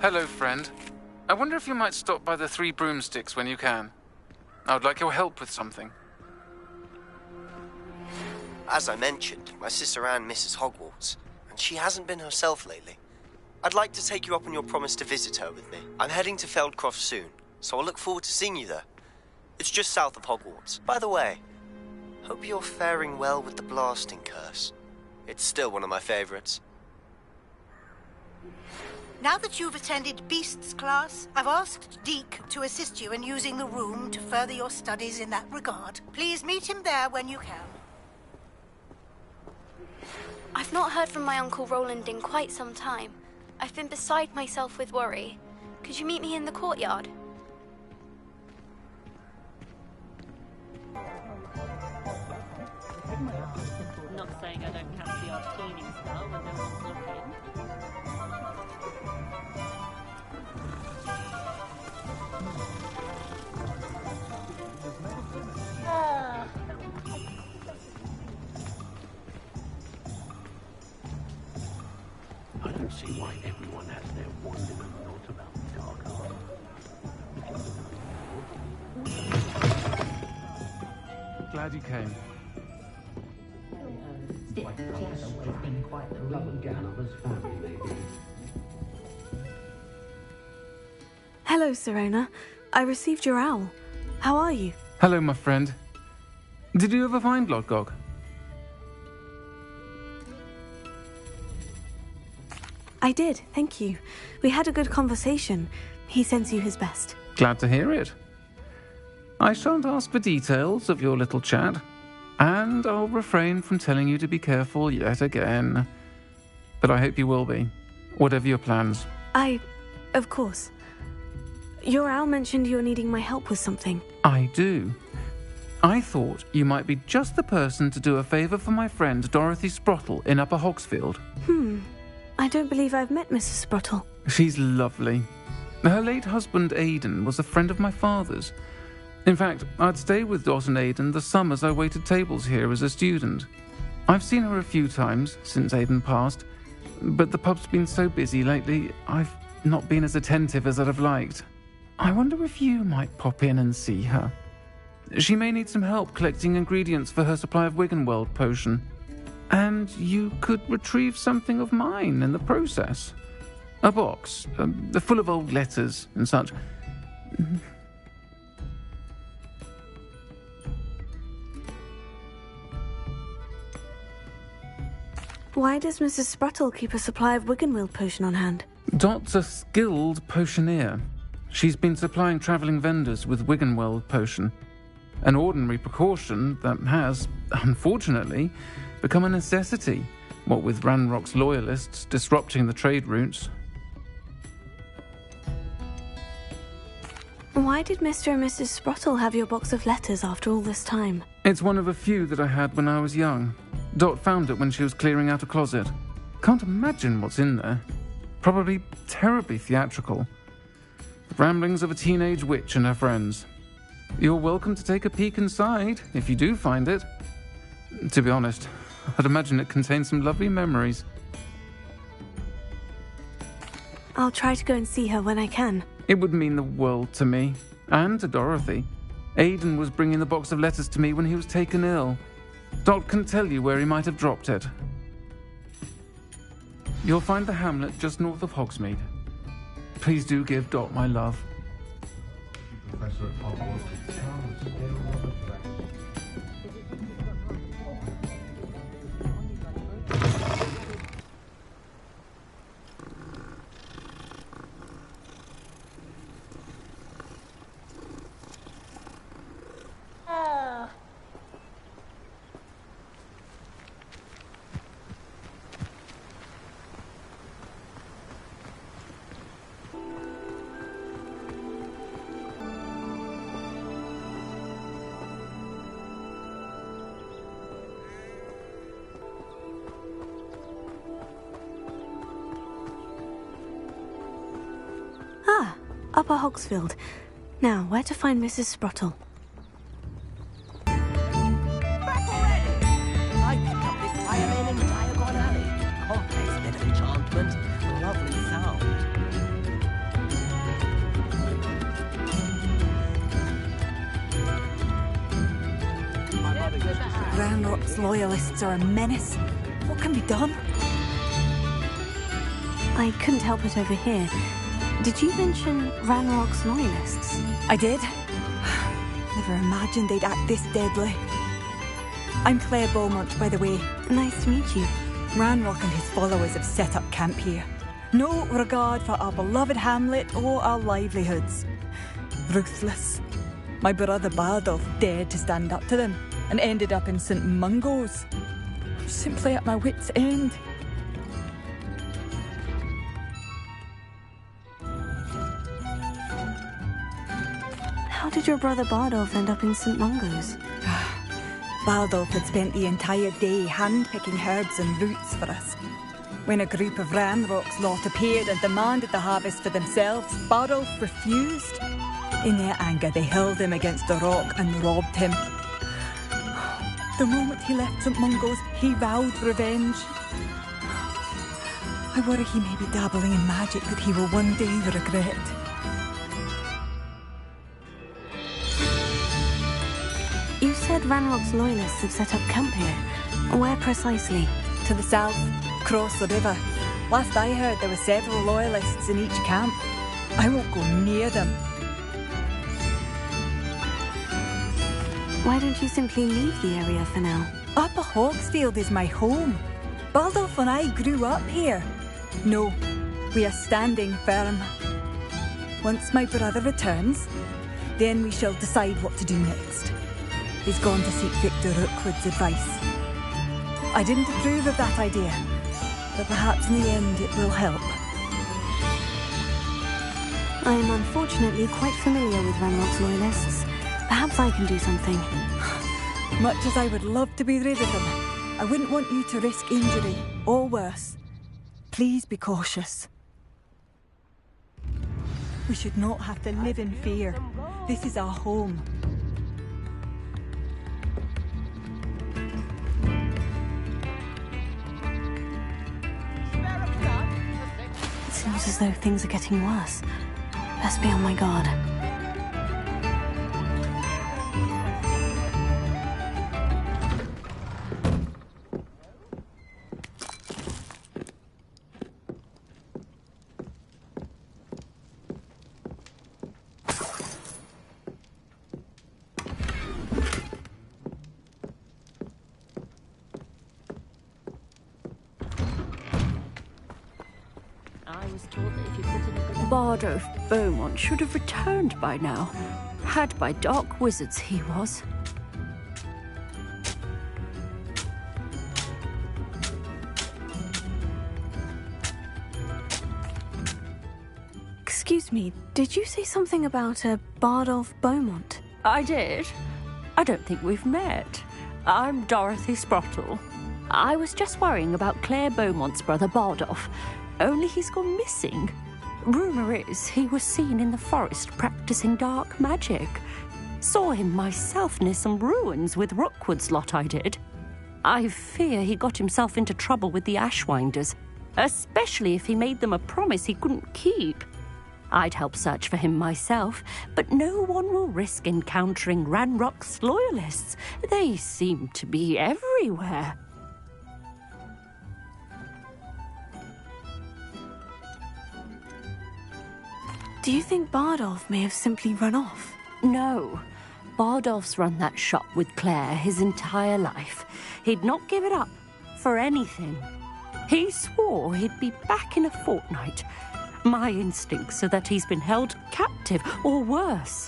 Hello, friend. I wonder if you might stop by the Three Broomsticks when you can. I would like your help with something. As I mentioned, my sister Anne misses Hogwarts, and she hasn't been herself lately. I'd like to take you up on your promise to visit her with me. I'm heading to Feldcroft soon, so I'll look forward to seeing you there. It's just south of Hogwarts. By the way, hope you're faring well with the blasting curse. It's still one of my favorites. Now that you've attended Beasts class, I've asked Deke to assist you in using the room to further your studies in that regard. Please meet him there when you can. I've not heard from my Uncle Roland in quite some time. I've been beside myself with worry. Could you meet me in the courtyard? Not saying I don't catch the odd cleaning spell when no one's looking. I don't see why everyone has their wonderment thoughts about the dark art. Glad you came. Hello, Serona. I received your owl. How are you? Hello, my friend. Did you ever find Lodgog? I did, thank you. We had a good conversation. He sends you his best. Glad to hear it. I shan't ask for details of your little chat, and I'll refrain from telling you to be careful yet again. But I hope you will be, whatever your plans. Of course. Your owl mentioned you're needing my help with something. I do. I thought you might be just the person to do a favour for my friend Dorothy Sprottle in Upper Hogsfield. I don't believe I've met Mrs. Sprottle. She's lovely. Her late husband Aidan was a friend of my father's. In fact, I'd stay with Dot and Aidan the summers I waited tables here as a student. I've seen her a few times since Aidan passed, but the pub's been so busy lately, I've not been as attentive as I'd have liked. I wonder if you might pop in and see her. She may need some help collecting ingredients for her supply of Wiggenweld potion. And you could retrieve something of mine in the process. A box, full of old letters and such. Why does Mrs. Sprottle keep a supply of Wiggenweld potion on hand? Dot's a skilled potioneer. She's been supplying travelling vendors with Wiggenweld potion. An ordinary precaution that has, unfortunately, become a necessity, what with Ranrock's loyalists disrupting the trade routes. Why did Mr. and Mrs. Sprottle have your box of letters after all this time? It's one of a few that I had when I was young. Dot found it when she was clearing out a closet. Can't imagine what's in there. Probably terribly theatrical. The ramblings of a teenage witch and her friends. You're welcome to take a peek inside, if you do find it. To be honest, I'd imagine it contains some lovely memories. I'll try to go and see her when I can. It would mean the world to me, and to Dorothy. Aidan was bringing the box of letters to me when he was taken ill. Dot can tell you where he might have dropped it. You'll find the hamlet just north of Hogsmeade. Please do give Dot my love. Professor at Hogwarts. Upper Hogsfield. Now, where to find Mrs. Sprottle? Back already! I picked up this violin in Diagon Alley. Complex bit of enchantment. Lovely sound. Ranrock's loyalists are a menace. What can be done? I couldn't help it over here. Did you mention Ranrock's loyalists? I did. Never imagined they'd act this deadly. I'm Claire Beaumont, by the way. Nice to meet you. Ranrock and his followers have set up camp here. No regard for our beloved hamlet or our livelihoods. Ruthless. My brother Bardolph dared to stand up to them and ended up in St. Mungo's. Simply at my wit's end. How did your brother Bardolph end up in St. Mungo's? Bardolph had spent the entire day hand-picking herbs and roots for us. When a group of Ranrock's lot appeared and demanded the harvest for themselves, Bardolph refused. In their anger, they hurled him against a rock and robbed him. The moment he left St. Mungo's, he vowed revenge. I worry he may be dabbling in magic that he will one day regret. You said Ranrock's loyalists have set up camp here. Where precisely? To the south, across the river. Last I heard, there were several loyalists in each camp. I won't go near them. Why don't you simply leave the area for now? Upper Hogsfield is my home. Bardolph and I grew up here. No, we are standing firm. Once my brother returns, then we shall decide what to do next. He's gone to seek Victor Rookwood's advice. I didn't approve of that idea, but perhaps in the end it will help. I am unfortunately quite familiar with Ranrock's loyalists. Perhaps I can do something. Much as I would love to be rid of them, I wouldn't want you to risk injury, or worse. Please be cautious. We should not have to live in fear. This is our home. It seems as though things are getting worse. Best be on my guard. Bardolph Beaumont should have returned by now. Had by dark wizards he was. Excuse me, did you say something about a Bardolph Beaumont? I did. I don't think we've met. I'm Dorothy Sprottle. I was just worrying about Claire Beaumont's brother Bardolph, only he's gone missing. Rumour is he was seen in the forest practicing dark magic. Saw him myself near some ruins with Rookwood's lot I did. I fear he got himself into trouble with the Ashwinders, especially if he made them a promise he couldn't keep. I'd help search for him myself, but no one will risk encountering Ranrock's loyalists. They seem to be everywhere. Do you think Bardolph may have simply run off? No. Bardolph's run that shop with Claire his entire life. He'd not give it up for anything. He swore he'd be back in a fortnight. My instincts are that he's been held captive, or worse.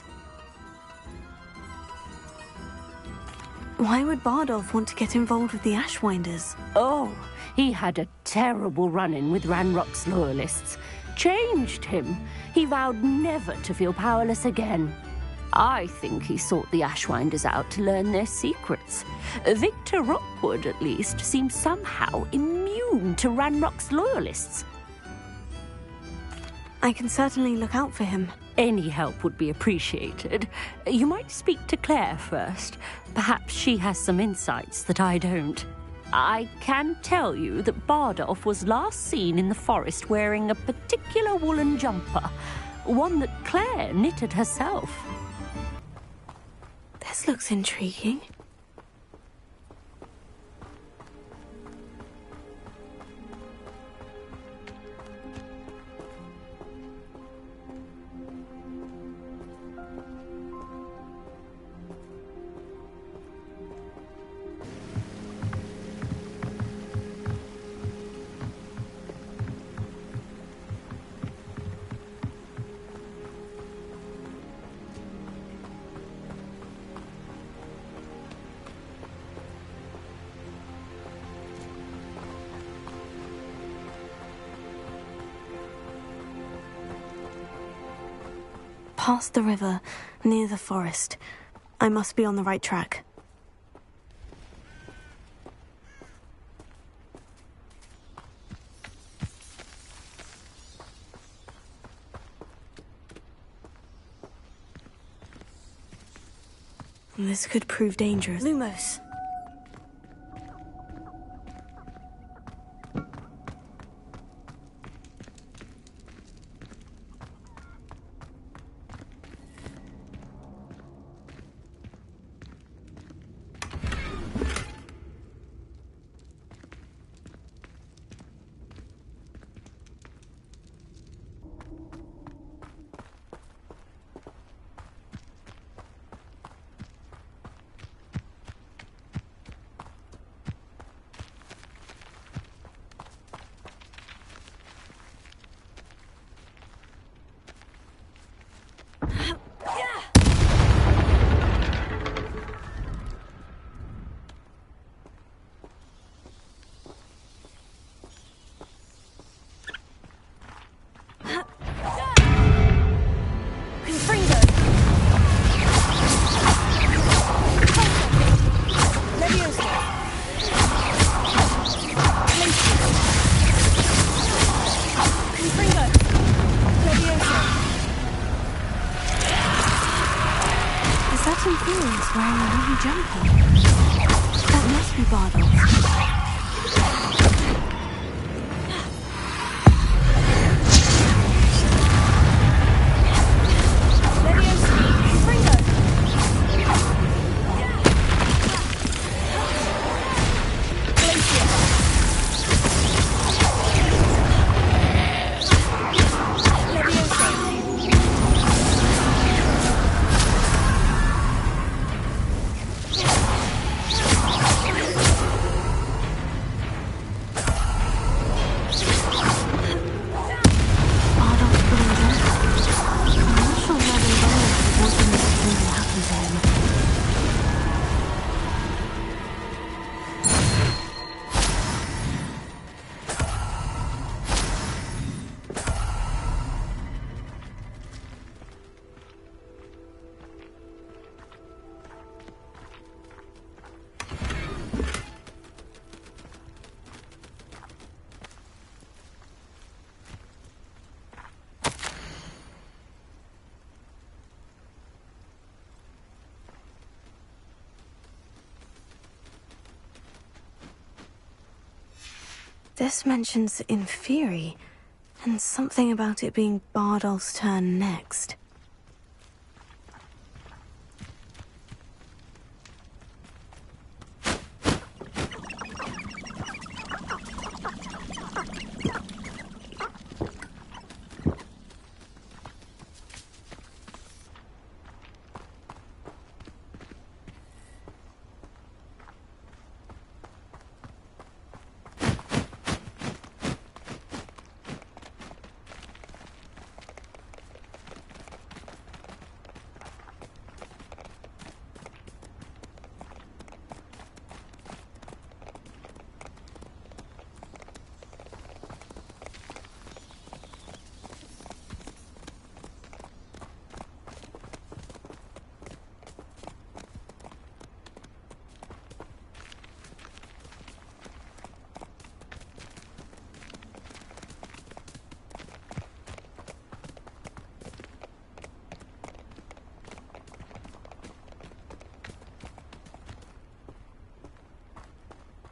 Why would Bardolph want to get involved with the Ashwinders? Oh, he had a terrible run-in with Ranrock's loyalists. Changed him. He vowed never to feel powerless again. I think he sought the Ashwinders out to learn their secrets. Victor Rookwood, at least, seems somehow immune to Ranrock's loyalists. I can certainly look out for him. Any help would be appreciated. You might speak to Claire first. Perhaps she has some insights that I don't. I can tell you that Bardolph was last seen in the forest wearing a particular woolen jumper, one that Claire knitted herself. This looks intriguing. past the river, near the forest. I must be on the right track. This could prove dangerous. Lumos! Wearing a wooden jumper. That must be Bardolph. This mentions Inferi, and something about it being Bardolph's turn next.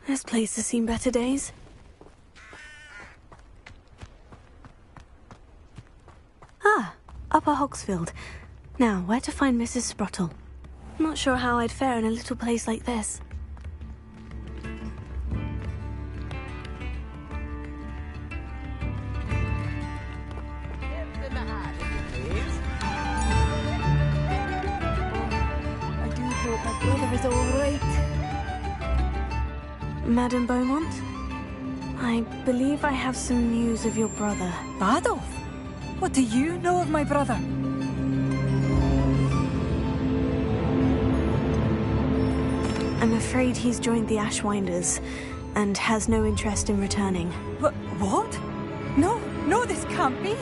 This place has seen better days. Ah, Upper Hogsfield. Now, where to find Mrs. Sprottle? Not sure how I'd fare in a little place like this. I do hope my brother is all right. Madam Beaumont? I believe I have some news of your brother. Bardolph? What do you know of my brother? I'm afraid he's joined the Ashwinders and has no interest in returning. What? No, this can't be.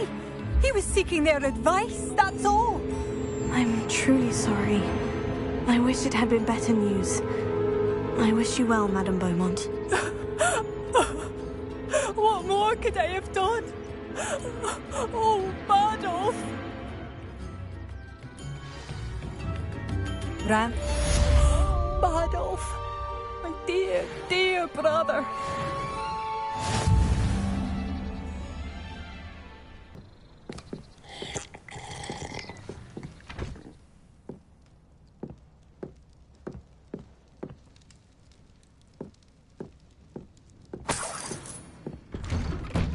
He was seeking their advice, that's all. I'm truly sorry. I wish it had been better news. I wish you well, Madame Beaumont. What more could I have done? Oh, Bardolph! Ran. Bardolph, my dear, dear brother.